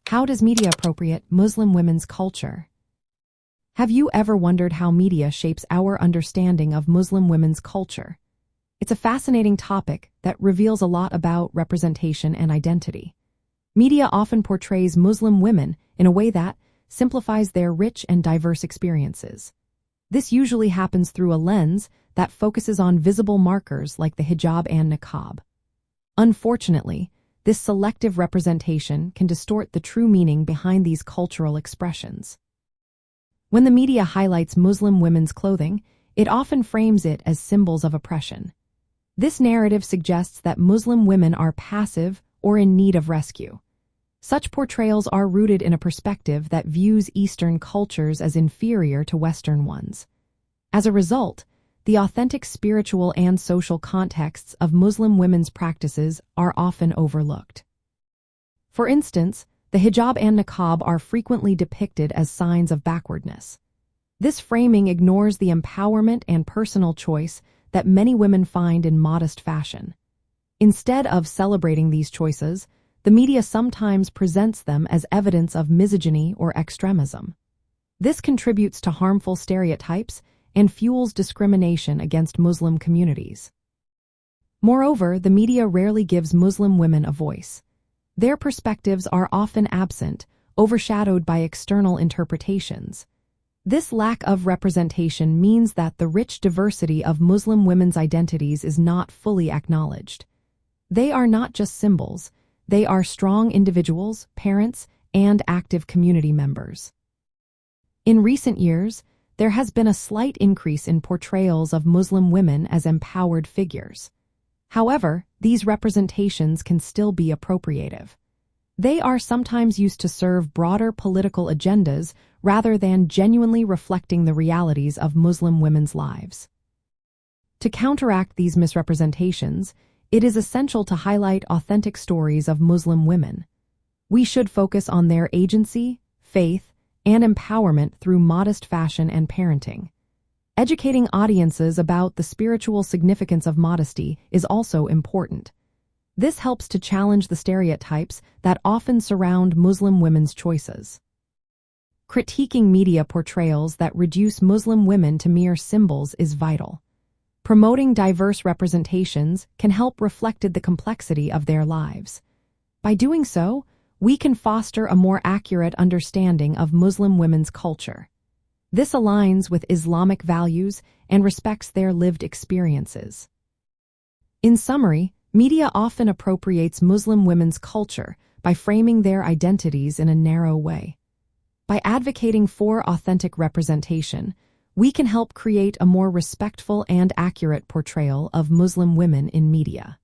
How does media appropriate Muslim women's culture? Have you ever wondered how media shapes our understanding of Muslim women's culture? It's a fascinating topic that reveals a lot about representation and identity. Media often portrays Muslim women in a way that simplifies their rich and diverse experiences. This usually happens through a lens that focuses on visible markers like the hijab and niqab. Unfortunately, this selective representation can distort the true meaning behind these cultural expressions. When the media highlights Muslim women's clothing, it often frames it as symbols of oppression. This narrative suggests that Muslim women are passive or in need of rescue. Such portrayals are rooted in a perspective that views Eastern cultures as inferior to Western ones. As a result, the authentic spiritual and social contexts of Muslim women's practices are often overlooked. For instance, the hijab and niqab are frequently depicted as signs of backwardness. This framing ignores the empowerment and personal choice that many women find in modest fashion. Instead of celebrating these choices, the media sometimes presents them as evidence of misogyny or extremism. This contributes to harmful stereotypes and fuels discrimination against Muslim communities. Moreover, the media rarely gives Muslim women a voice. Their perspectives are often absent, overshadowed by external interpretations. This lack of representation means that the rich diversity of Muslim women's identities is not fully acknowledged. They are not just symbols, they are strong individuals, parents, and active community members. In recent years, there has been a slight increase in portrayals of Muslim women as empowered figures. However, these representations can still be appropriative. They are sometimes used to serve broader political agendas rather than genuinely reflecting the realities of Muslim women's lives. To counteract these misrepresentations, it is essential to highlight authentic stories of Muslim women. We should focus on their agency, faith, and empowerment through modest fashion and parenting. Educating audiences about the spiritual significance of modesty is also important. This helps to challenge the stereotypes that often surround Muslim women's choices. Critiquing media portrayals that reduce Muslim women to mere symbols is vital. Promoting diverse representations can help reflect the complexity of their lives. By doing so, we can foster a more accurate understanding of Muslim women's culture. This aligns with Islamic values and respects their lived experiences. In summary, media often appropriates Muslim women's culture by framing their identities in a narrow way. By advocating for authentic representation, we can help create a more respectful and accurate portrayal of Muslim women in media.